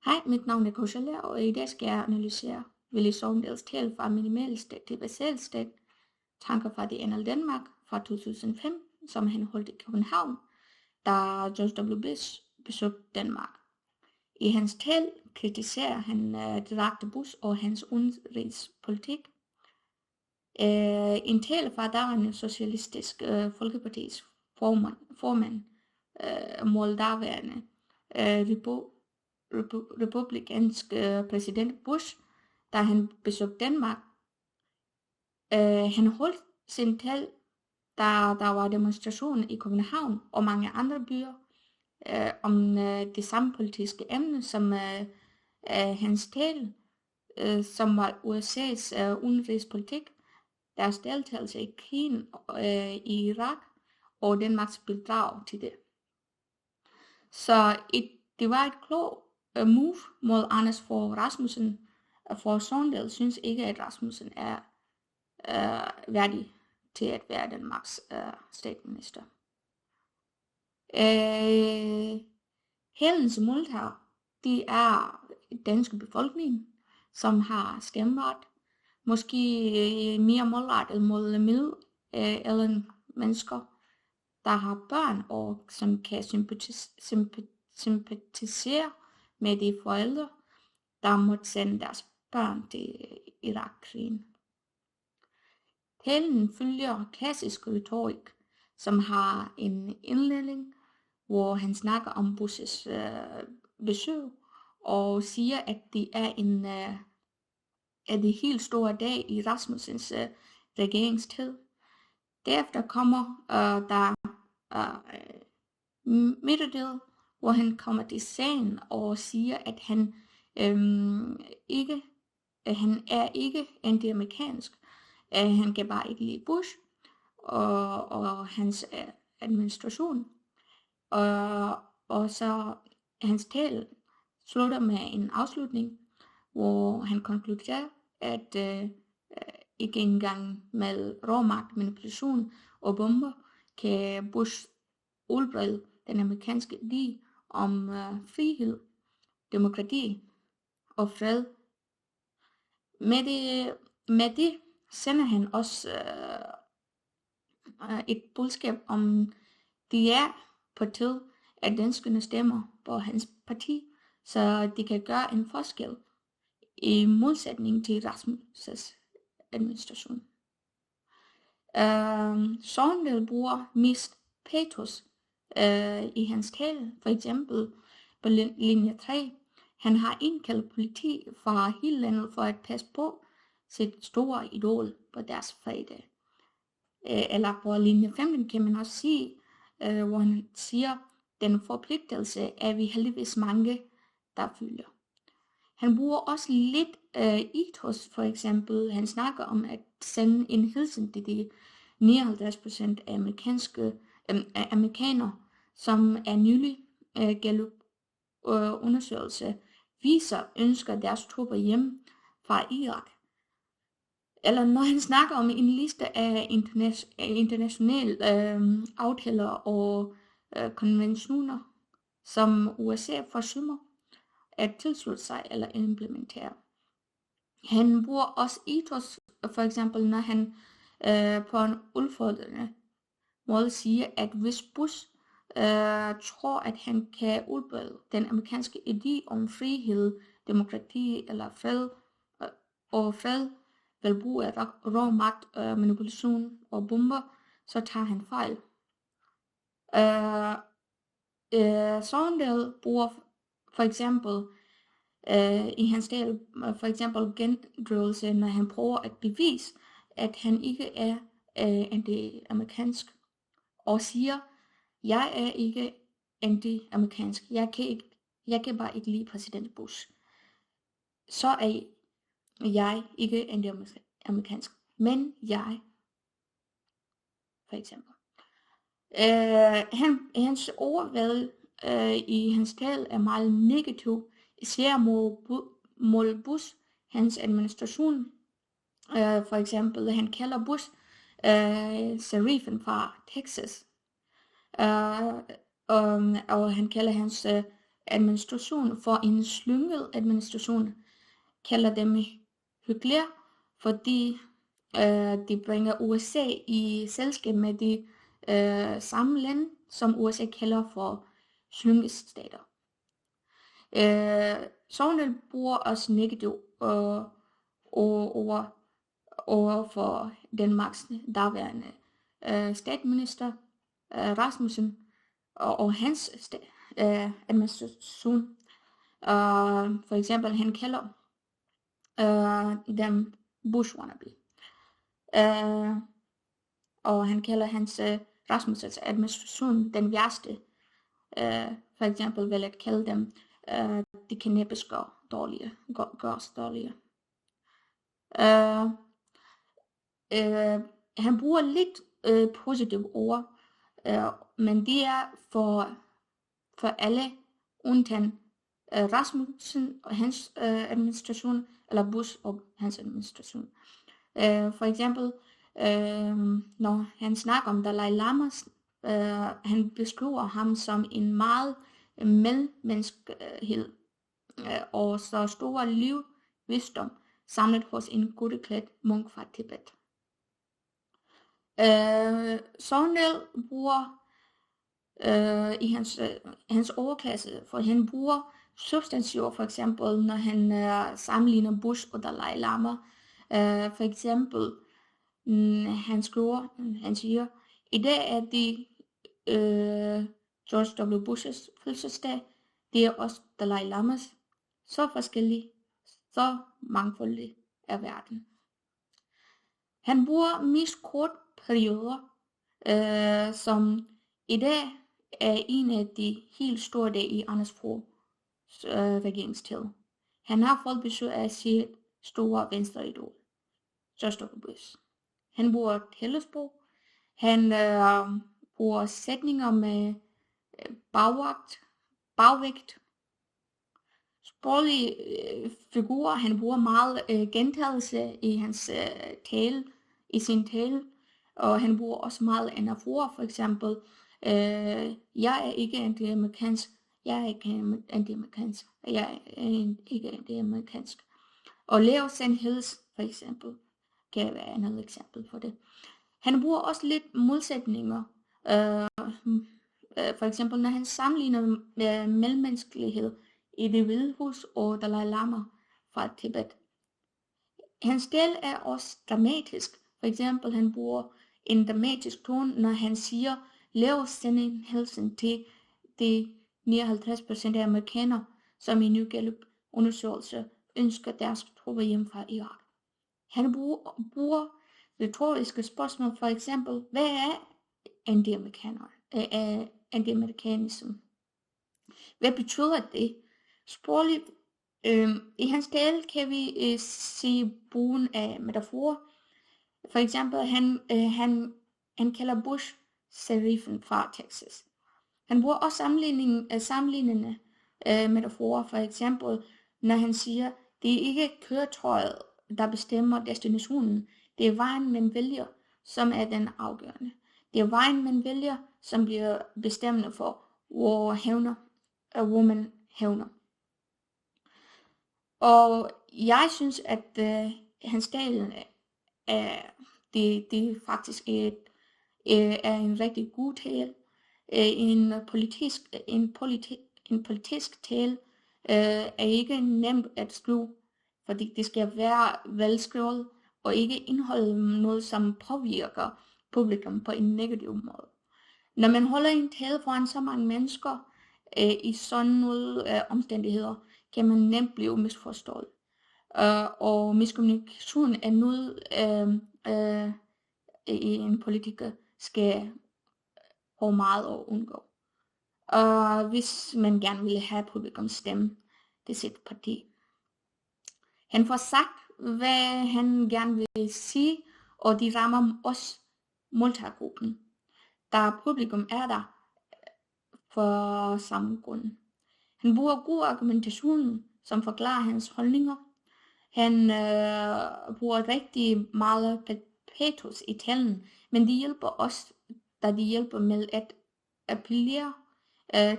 Hej, mit navn er Kausalya, og i dag skal jeg analysere Willy Sovndals tale fra minimalstat til basalstat, tanker fra The Annal Danmark fra 2005, som han holdt i København, da George W. Bush besøgte Danmark. I hans tale kritiserer han direkte Bush og hans udenrigspolitik. En tale fra daværende Socialistisk Folkepartis formand mod daværende republikansk præsident Bush, da han besøgte Danmark. Han holdt sin tale, da der var demonstrationer i København og mange andre byer om det samme politiske emne som hans tale, som var USA's udenrigspolitik, deres deltagelse i krigen i Irak og Danmarks bidrag til det. Så det var et klogt move mod Anders Fogh Rasmussen, for Sovndal synes ikke, at Rasmussen er værdig til at være Danmarks statsminister. Hælens modtagere, de er danske befolkning, som har stemmeret, måske mere målrettet mod middelaldrende mennesker, der har børn og som kan sympatisere med de forældre, der måtte sende deres børn til Irak-krigen. Talen følger klassisk retorik, som har en indledning, hvor han snakker om Bushes besøg, og siger, at det er det helt store dag i Rasmussens regeringstid. Derefter kommer der midterdel, hvor han kommer til sagen og siger, at han er ikke anti-amerikansk. Han kan bare ikke lide Bush og hans administration. Og så hans tale slutter med en afslutning, hvor han konkluderer, at ikke engang med råmagt, manipulation og bomber kan Bush udbrede den amerikanske idé om frihed, demokrati og fred. Med det sender han også et budskab om, det er på tide, at danskerne stemmer på hans parti, så de kan gøre en forskel i modsætning til Rasmus' administration. Sovndal bruger mest pathos i hans tale, for eksempel på linje 3. Han har indkaldt politi fra hele landet for at passe på sit store idol på deres fredag. Eller på linje 15 kan man også sige, hvor han siger, den forpligtelse er vi heldigvis mange, der følger. Han bruger også lidt ethos, for eksempel. Han snakker om at sende en hilsen til de 59% af amerikanere, som er nylig Gallup undersøgelse viser ønsker deres trupper hjem fra Irak. Eller når han snakker om en liste af internationale aftaler og konventioner, som USA forsømmer at tilslutte sig eller implementere. Han bruger også ethos, for eksempel når han på en udfordrende måde siger, at hvis Bush tror, at han kan udbrede den amerikanske idé om frihed, demokrati eller fred ved brug af rå magt, manipulation og bomber, så tager han fejl. Sovndal bruger for eksempel i hans tale for eksempel gendrivelse, når han prøver at bevise, at han ikke er anti-amerikansk, og siger, jeg er ikke anti-amerikansk, jeg kan bare ikke lide præsident Bush. Så er jeg ikke anti-amerikansk, men jeg, for eksempel. Hans ordvalg i hans tale er meget negativ, især mod Bush, hans administration. For eksempel, han kalder Bush sheriffen fra Texas, og han kalder hans administration for en slynget administration, kalder dem hykler, fordi de bringer USA i selskab med de samme lande, som USA kalder for slyngestater. Sovnel bruger også negativ over for Danmarks daværende statsminister Rasmussen og hans administration. For eksempel han kalder dem Bush wannabe. Og han kalder hans Rasmussens administration den værste. For eksempel vil jeg kalde dem de kan næppes gøres dårligere. Han bruger lidt positive ord, men det er for alle undtagen Rasmussen og hans administration, eller Bush og hans administration. For eksempel, når han snakker om Dalai Lama, han beskriver ham som en meget medmenneskelighed og så stor livsvisdom samlet hos en gutteklædt munk fra Tibet. Sovnel bruger i hans overklasse, for han bruger substantiver, for eksempel når han sammenligner Bush og Dalai Lama. For eksempel, han siger, i dag er det George W. Bushes fødselsdag, det er også Dalai Lamas. Så forskellig, så mangfoldig er verden. Han bruger mest kort perioder, som i dag er en af de helt store dage i Anders Fogh regeringstid. Han har fået besøg af sit store venstreidol, George W. Bush. Han bruger tællesprog. Han bruger sætninger med bagvægt. Sproglige figurer. Han bruger meget gentagelse i hans tale, i sin tale. Og han bruger også meget anaforer, for eksempel, jeg er ikke anti-amerikansk, jeg er ikke anti-amerikansk, jeg er ikke anti-amerikansk. Og Leo Sandhills, for eksempel, kan være et andet eksempel for det. Han bruger også lidt modsætninger, for eksempel når han sammenligner medmenneskelighed i Det Hvide Hus og Dalai Lama fra Tibet. Hans del er også dramatisk. For eksempel, han bruger en dramatisk tone, når han siger, lav sending hilsen til de 59% af amerikanere, som i New Gallup undersøgelse ønsker deres tropper hjem fra Irak. Han bruger retoriske spørgsmål, for eksempel, hvad er anti-amerikanism? Hvad betyder det? Sprogligt, i hans tale kan vi se brugen af metaforer. For eksempel, han kalder Bush sheriffen fra Texas. Han bruger også sammenlignende metaforer. For eksempel, når han siger, det er ikke køretøjet, der bestemmer destinationen. Det er vejen, man vælger, som er den afgørende. Det er vejen, man vælger, som bliver bestemmende for, hvor man hævner. Og jeg synes, at hans tale det faktisk er en rigtig god tale. En politisk tale er ikke nemt at skrive, fordi det skal være velskrevet og ikke indeholde noget, som påvirker publikum på en negativ måde. Når man holder en tale foran så mange mennesker i sådan nogle omstændigheder, kan man nemt blive misforstået. Og miskommunikation er noget i en politiker skal have meget at undgå. Hvis man gerne vil have publikums stemme til sit parti. Han får sagt, hvad han gerne vil sige, og de rammer også modtagergruppen, da publikum er der for samme grund. Han bruger god argumentation, som forklarer hans holdninger. Han bruger rigtig meget patos i talen, men de hjælper også, da de hjælper med at appellere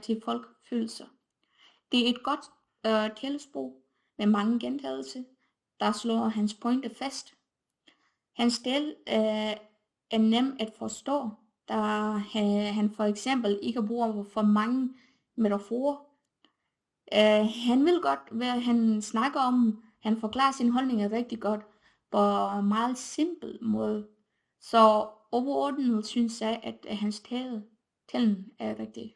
til folks følelser. Det er et godt talesprog med mange gentagelser, der slår hans pointe fast. Hans stil er nem at forstå, da han for eksempel ikke bruger for mange metaforer. Han vil godt, hvad han snakker om. Han forklarer sin holdning rigtig godt på en meget simpel måde. Så overordnet synes jeg, at hans talen er rigtig